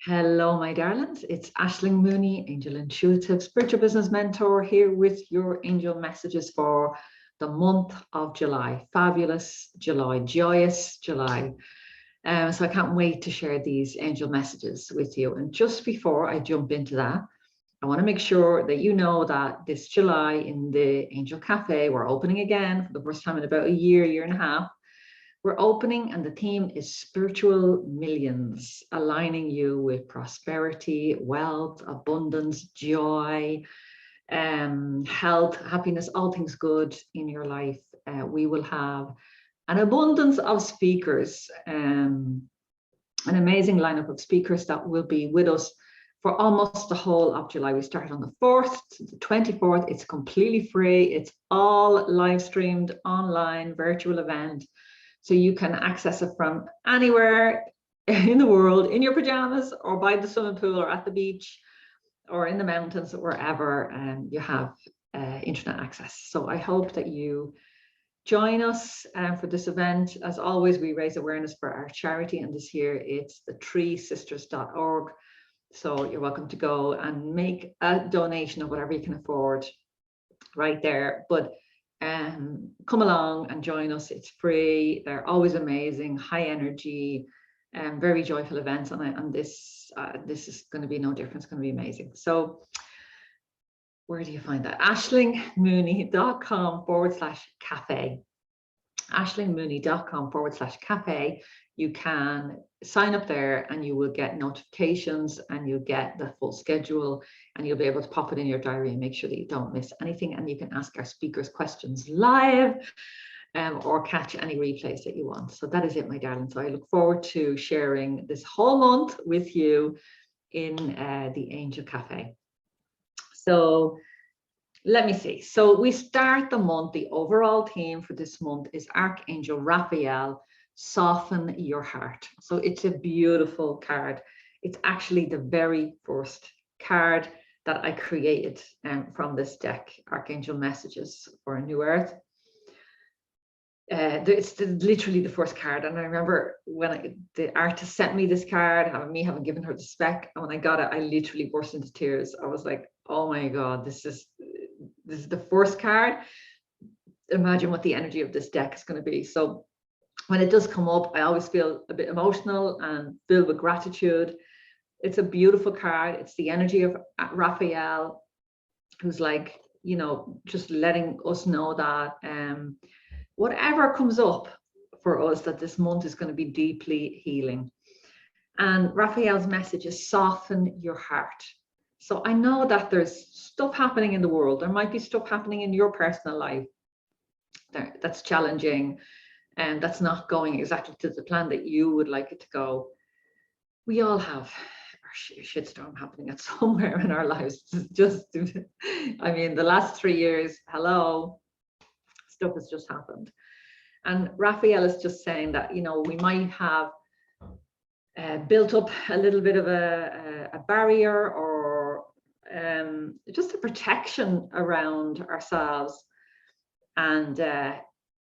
Hello, my darlings. It's Aisling Mooney, Angel Intuitive Spiritual Business Mentor, here with your angel messages for the month of July. Fabulous July, joyous July. So I can't wait to share these angel messages with you. And just before I jump into that, I want to make sure that you know that this July in the Angel Cafe, we're opening again for the first time in about a year and a half. We're opening, and the theme is spiritual millions, aligning you with prosperity, wealth, abundance, joy, health, happiness, all things good in your life. We will have an abundance of speakers, an amazing lineup of speakers that will be with us for almost the whole of July. We start on the 4th to the 24th. It's completely free. It's all live streamed online, virtual event. So you can access it from anywhere in the world, in your pajamas, or by the swimming pool, or at the beach, or in the mountains, or wherever you have internet access. So I hope that you join us for this event. As always, we raise awareness for our charity, and this year it's the treesisters.org. So you're welcome to go and make a donation of whatever you can afford right there. But come along and join us. It's free. They're always amazing, high energy, very joyful events, and this is going to be no different. It's going to be amazing. So where do you find that? aislingmooney.com/cafe. aislingmooney.com/cafe. You can sign up there and you will get notifications, and you'll get the full schedule, and you'll be able to pop it in your diary and make sure that you don't miss anything. And you can ask our speakers questions live, or catch any replays that you want. So that is it, my darling. So I look forward to sharing this whole month with you in the Angel Cafe. So let me see. So we start the month. The overall theme for this month is Archangel Raphael, soften your heart. So it's a beautiful card. It's actually the very first card that I created from this deck, Archangel Messages for a New Earth. It's literally the first card. And I remember when the artist sent me this card, having given her the spec, and when I got it, I literally burst into tears. I was like, oh my God, this is the first card. Imagine what the energy of this deck is going to be. So when it does come up, I always feel a bit emotional and filled with gratitude. It's a beautiful card. It's the energy of Raphael, who's like, just letting us know that whatever comes up for us, that this month is going to be deeply healing. And Raphael's message is soften your heart. So I know that there's stuff happening in the world. There might be stuff happening in your personal life that's challenging, and that's not going exactly to the plan that you would like it to go. We all have our shitstorm happening at somewhere in our lives. Just, I mean, the last 3 years, hello, stuff has just happened. And Raphael is just saying that, we might have built up a little bit of a barrier, or just a protection around ourselves. And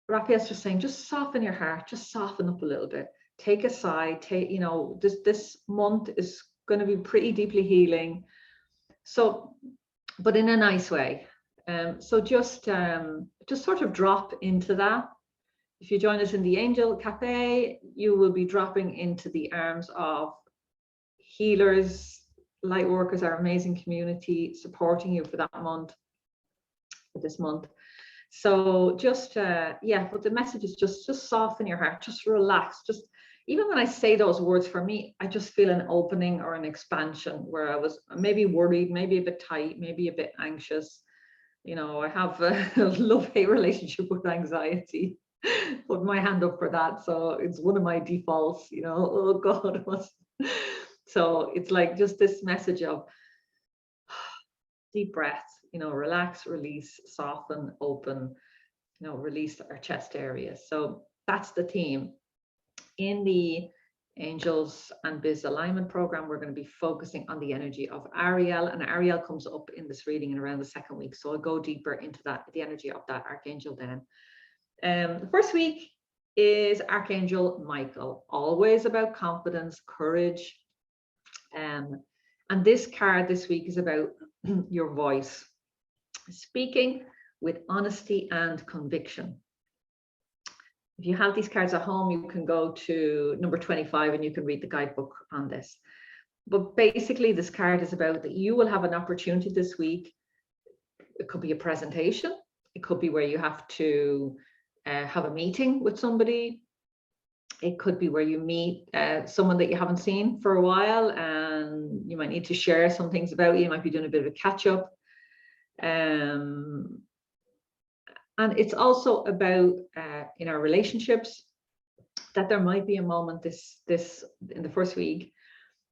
Raphael's just saying, just soften your heart, just soften up a little bit. Take a sigh. This month is going to be pretty deeply healing. So, but in a nice way. So just sort of drop into that. If you join us in the Angel Cafe, you will be dropping into the arms of healers, light workers, our amazing community, supporting you for this month. So just, but the message is just soften your heart, just relax. Just, even when I say those words, for me, I just feel an opening or an expansion, where I was maybe worried, maybe a bit tight, maybe a bit anxious. I have a love-hate relationship with anxiety. Put my hand up for that. So it's one of my defaults, oh God. So it's like just this message of deep breath, relax, release, soften, open, release our chest area. So that's the theme. In the Angels and Biz Alignment program, we're going to be focusing on the energy of Ariel, and Ariel comes up in this reading in around the second week. So I'll go deeper into that, the energy of that archangel then. The first week is Archangel Michael, always about confidence, courage, And this card this week is about your voice, speaking with honesty and conviction. If you have these cards at home, you can go to number 25 and you can read the guidebook on this. But basically, this card is about that you will have an opportunity this week. It could be a presentation. It could be where you have to have a meeting with somebody. It could be where you meet someone that you haven't seen for a while, and you might need to share some things about you. You might be doing a bit of a catch up. And it's also about in our relationships, that there might be a moment this in the first week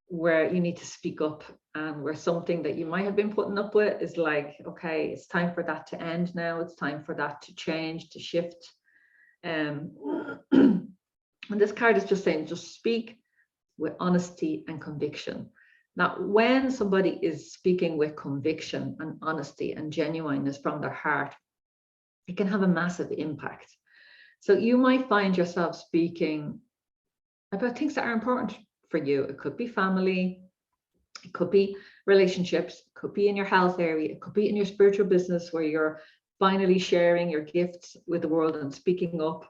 where you need to speak up, and where something that you might have been putting up with is like, okay, it's time for that to end now. It's time for that to change, to shift. And this card is just saying, just speak with honesty and conviction. Now, when somebody is speaking with conviction and honesty and genuineness from their heart, it can have a massive impact. So you might find yourself speaking about things that are important for you. It could be family, it could be relationships, it could be in your health area, it could be in your spiritual business where you're finally sharing your gifts with the world and speaking up.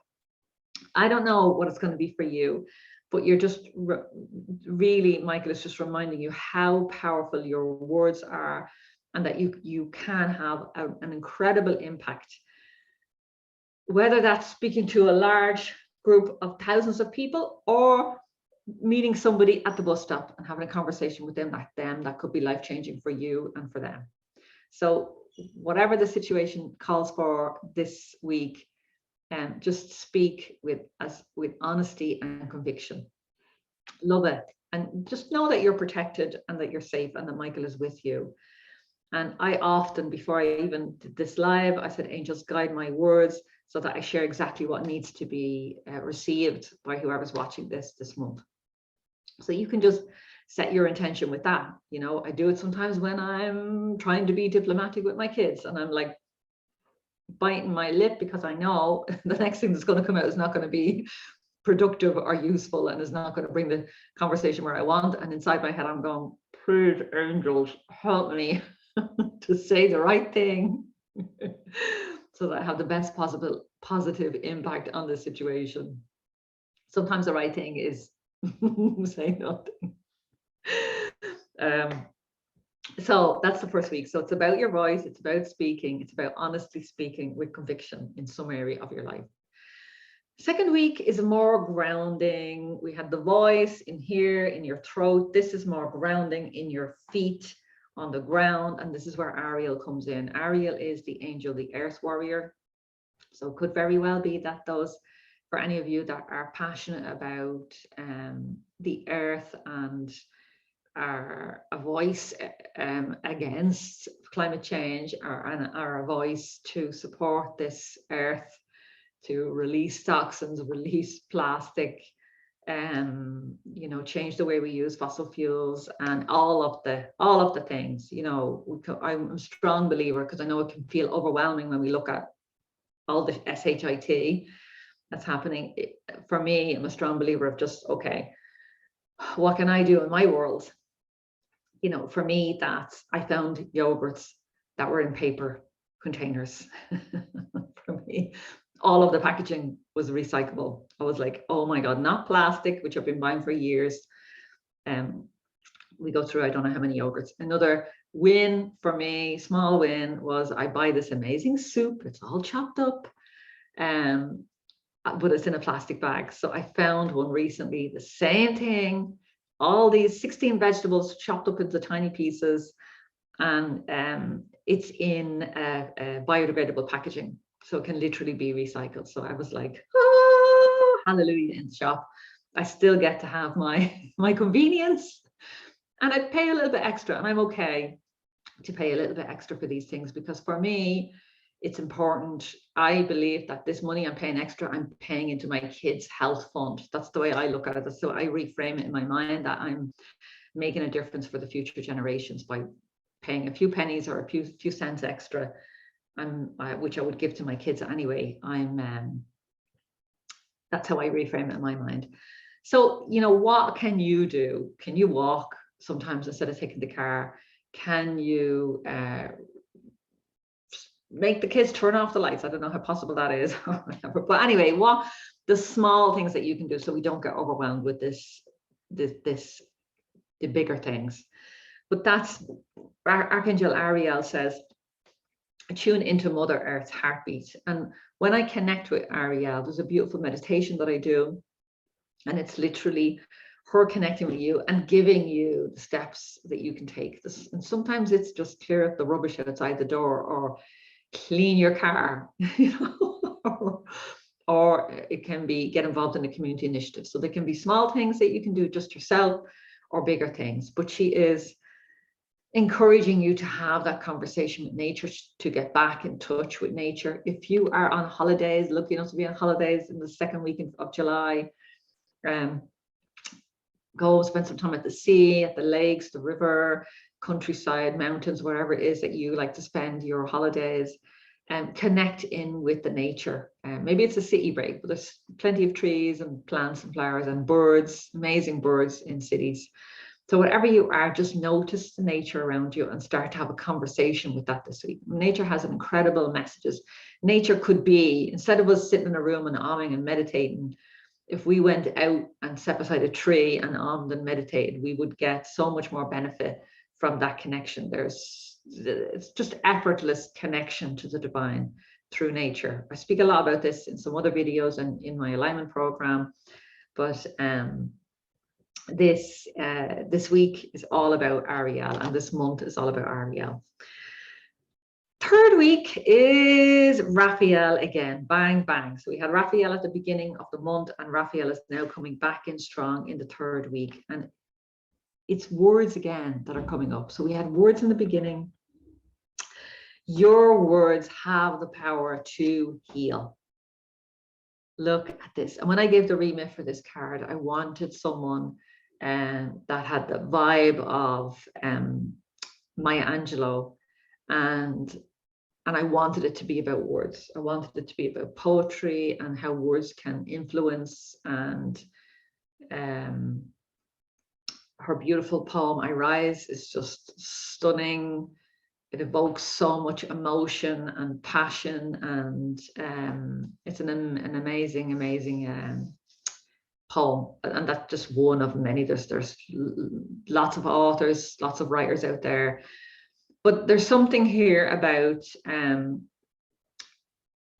I don't know what it's going to be for you, but you're just really, Michael is just reminding you how powerful your words are, and that you can have an incredible impact. Whether that's speaking to a large group of thousands of people, or meeting somebody at the bus stop and having a conversation with them that could be life-changing for you and for them. So whatever the situation calls for this week, just speak with honesty and conviction. Love it. And just know that you're protected and that you're safe and that Michael is with you. And I often, before I even did this live, I said, angels, guide my words so that I share exactly what needs to be received by whoever's watching this month. So you can just set your intention with that. You know, I do it sometimes when I'm trying to be diplomatic with my kids, and I'm like biting my lip because I know the next thing that's going to come out is not going to be productive or useful, and is not going to bring the conversation where I want. And inside my head, I'm going, please, angels, help me to say the right thing so that I have the best possible positive impact on the situation. Sometimes the right thing is say nothing. So that's the first week. So it's about your voice, it's about speaking, it's about honestly speaking with conviction in some area of your life. Second week is more grounding. We had the voice in here, in your throat. This is more grounding in your feet on the ground. And this is where Ariel comes in. Ariel is the angel, the earth warrior. So it could very well be that those, for any of you that are passionate about the earth and are a voice against climate change, are a voice to support this earth, to release toxins, release plastic, you know, change the way we use fossil fuels, and all of the things. You know, I'm a strong believer, because I know it can feel overwhelming when we look at all the shit that's happening. For me, I'm a strong believer of just, okay, what can I do in my world? You know, for me, that's, I found yogurts that were in paper containers. For me, all of the packaging was recyclable. I was like, oh my God, not plastic, which I've been buying for years. We go through, I don't know how many yogurts. Another win for me, small win, was I buy this amazing soup. It's all chopped up, but it's in a plastic bag. So I found one recently, the same thing, all these 16 vegetables chopped up into tiny pieces, and it's in a biodegradable packaging, so it can literally be recycled. So I was like, oh, hallelujah, in the shop. I still get to have my convenience, and I pay a little bit extra, and I'm okay to pay a little bit extra for these things, because for me, it's important. I believe that this money I'm paying extra, I'm paying into my kids' health fund. That's the way I look at it. So I reframe it in my mind that I'm making a difference for the future generations by paying a few pennies or a few cents extra, which I would give to my kids anyway. That's how I reframe it in my mind. So, you know, what can you do? Can you walk sometimes instead of taking the car, can you make the kids turn off the lights? I don't know how possible that is or whatever. But anyway, what the small things that you can do so we don't get overwhelmed with the bigger things. But that's Archangel Ariel says, tune into Mother Earth's heartbeat. And when I connect with Ariel, there's a beautiful meditation that I do, and it's literally her connecting with you and giving you the steps that you can take. And sometimes it's just clear up the rubbish outside the door, or clean your car, you know, or it can be get involved in a community initiative. So there can be small things that you can do just yourself, or bigger things. But she is encouraging you to have that conversation with nature, to get back in touch with nature. If you are on holidays, lucky enough to be on holidays in the second week of July, go spend some time at the sea, at the lakes, the river, countryside, mountains, wherever it is that you like to spend your holidays, and connect in with the nature. Maybe it's a city break, but there's plenty of trees and plants and flowers and birds, amazing birds in cities. So wherever you are, just notice the nature around you and start to have a conversation with that this week. Nature has incredible messages. Nature could be, instead of us sitting in a room and amming and meditating, if we went out and sat beside a tree and ammed and meditated, we would get so much more benefit from that connection. It's just effortless connection to the divine through nature. I speak a lot about this in some other videos and in my alignment program, but this week is all about Ariel, and this month is all about Ariel. Third week is Raphael again, bang, bang. So we had Raphael at the beginning of the month, and Raphael is now coming back in strong in the third week. And it's words again that are coming up. So we had words in the beginning. Your words have the power to heal. Look at this. And when I gave the remit for this card, I wanted someone that had the vibe of Maya Angelou, and I wanted it to be about words. I wanted it to be about poetry and how words can influence. And her beautiful poem, I Rise, is just stunning. It evokes so much emotion and passion, and it's an amazing, amazing poem. And that's just one of many. There's lots of authors, lots of writers out there. But there's something here about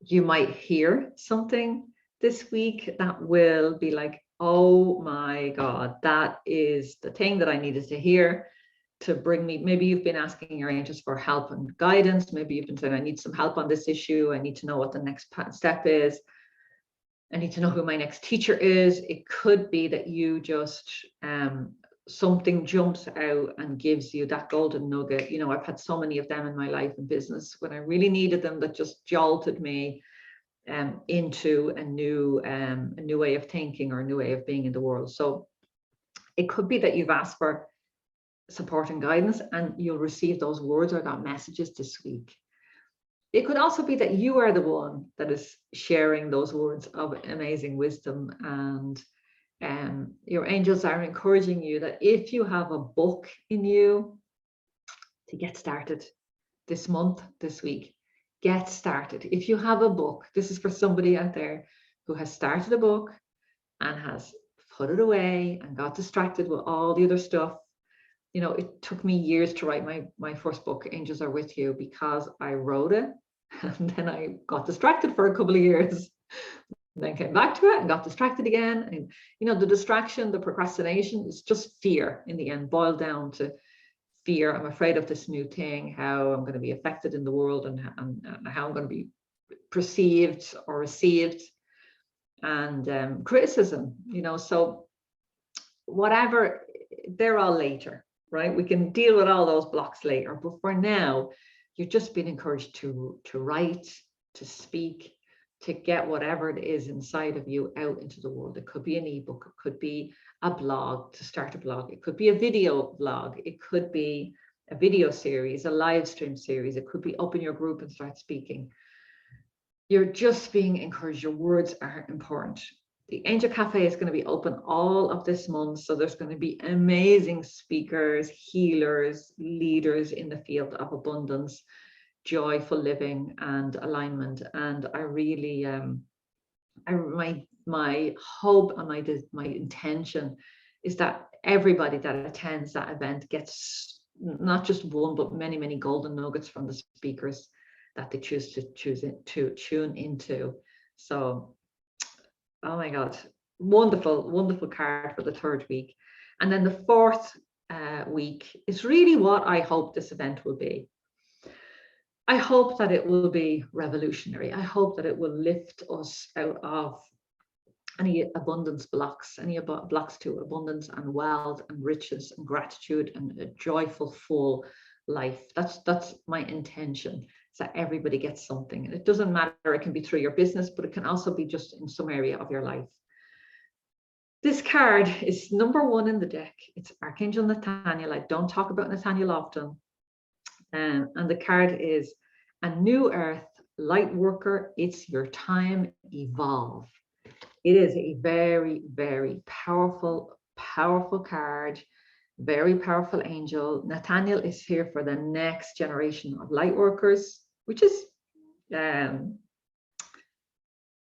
you might hear something this week that will be like, oh my God, that is the thing that I needed to hear to bring me. Maybe you've been asking your angels for help and guidance. Maybe you've been saying, I need some help on this issue. I need to know what the next step is. I need to know who my next teacher is. It could be that you just something jumps out and gives you that golden nugget. You know, I've had so many of them in my life and business when I really needed them, that just jolted me into a new way of thinking or a new way of being in the world. So it could be that you've asked for support and guidance, and you'll receive those words or that messages this week. It could also be that you are the one that is sharing those words of amazing wisdom, and your angels are encouraging you that if you have a book in you, to get started this month, this week. Get started. If you have a book, this is for somebody out there who has started a book and has put it away and got distracted with all the other stuff. You know, it took me years to write my first book, Angels Are With You, because I wrote it and then I got distracted for a couple of years. Then came back to it and got distracted again. And, you know, the distraction, the procrastination is just fear in the end, boiled down to fear. I'm afraid of this new thing, how I'm going to be affected in the world, and how I'm going to be perceived or received, and criticism, you know. So whatever, they're all later, right? We can deal with all those blocks later. But for now, you're just being encouraged to write, to speak, to get whatever it is inside of you out into the world. It could be an ebook, it could be a blog, to start a blog, it could be a video blog, it could be a video series, a live stream series, it could be open your group and start speaking. You're just being encouraged. Your words are important. the Angel Cafe is going to be open all of this month. So there's going to be amazing speakers, healers, leaders in the field of abundance, joyful living, and alignment. And I really, my hope and my intention is that everybody that attends that event gets not just one, but many, many golden nuggets from the speakers that they choose to tune into. So, oh my God, wonderful, wonderful card for the third week. And then the fourth week is really what I hope this event will be. I hope that it will be revolutionary. I hope that it will lift us out of any abundance blocks, any blocks to abundance and wealth and riches and gratitude and a joyful, full life. That's my intention, is that everybody gets something. And it doesn't matter, it can be through your business, but it can also be just in some area of your life. This card is number 1 in the deck. It's Archangel Nathaniel. I don't talk about Nathaniel often. And the card is a new earth, light worker. It's your time, evolve. It is a very, very powerful, powerful card, very powerful angel. Nathaniel is here for the next generation of light workers, which is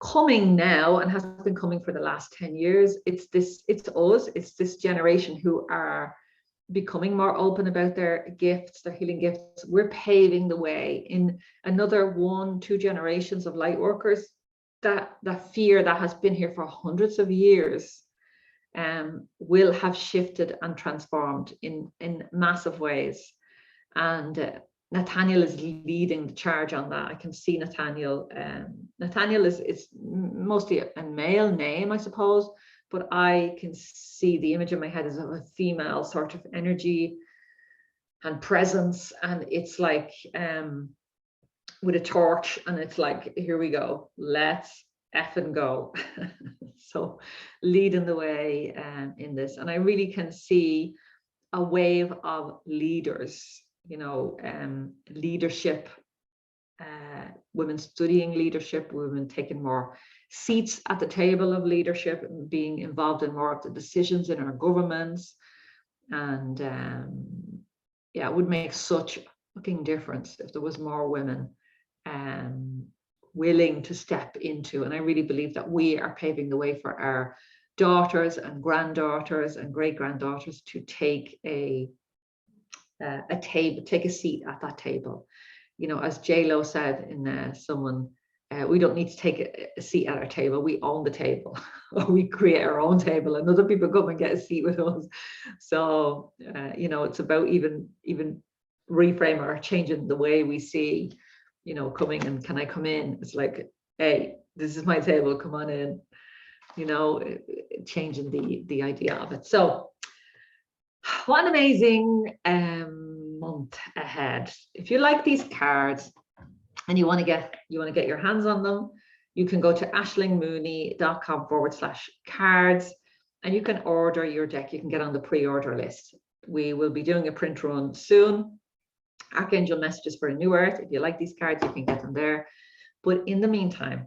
coming now and has been coming for the last 10 years. It's this generation who are becoming more open about their gifts, their healing gifts. We're paving the way in another 1-2 generations of light workers. That fear that has been here for hundreds of years will have shifted and transformed in massive ways. And Nathaniel is leading the charge on that. I can see Nathaniel. Nathaniel is mostly a male name, I suppose, but I can see the image in my head as of a female sort of energy and presence. And it's like with a torch, and it's like, here we go, let's effing go. So leading the way in this. And I really can see a wave of leaders, leadership, women studying leadership, women taking more seats at the table of leadership and being involved in more of the decisions in our governments. And yeah, it would make such a fucking difference if there was more women willing to step into. And I really believe that we are paving the way for our daughters and granddaughters and great granddaughters to take a seat at that table. As J-Lo said in someone, we don't need to take a seat at our table. We own the table, or we create our own table, and other people come and get a seat with us. So it's about even reframe or changing the way we see, coming and can I come in? It's like, hey, this is my table, come on in. Changing the idea of it. So what an amazing month ahead. If you like these cards and you want to get your hands on them, you can go to ashlingmooney.com/cards and you can order your deck. You can get on the pre-order list. We will be doing a print run soon. Archangel messages for a new earth. If you like these cards, you can get them there. But in the meantime,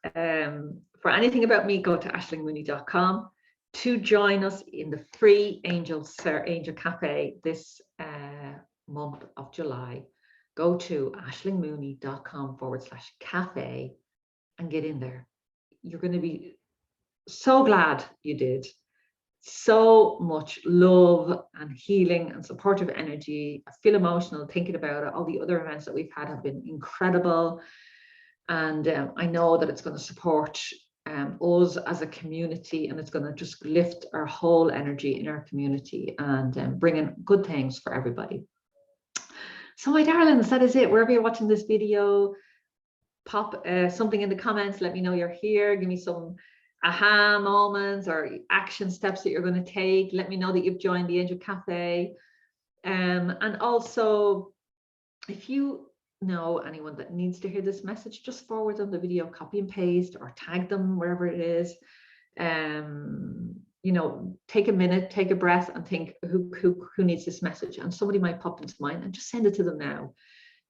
for anything about me, go to ashlingmooney.com to join us in the free Angel Cafe this month of July. Go to ashlingmooney.com/cafe and get in there. You're going to be so glad you did. So much love and healing and supportive energy. I feel emotional thinking about it. All the other events that we've had have been incredible. And I know that it's going to support us as a community, and it's going to just lift our whole energy in our community and bring in good things for everybody. So my darlings, that is it. Wherever you're watching this video, pop something in the comments. Let me know you're here. Give me some aha moments or action steps that you're going to take. Let me know that you've joined the Angel Cafe. And also, if you know anyone that needs to hear this message, just forward them the video, copy and paste, or tag them wherever it is. Take a minute, take a breath, and think who needs this message, and somebody might pop into mind, and just send it to them now,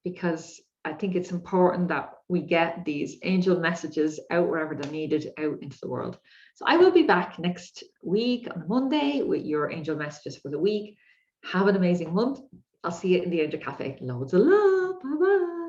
because I think it's important that we get these angel messages out wherever they're needed, out into the world. So I will be back next week on Monday with your angel messages for the week. Have an amazing month. I'll see you in the Angel Cafe. Loads of love. Bye bye.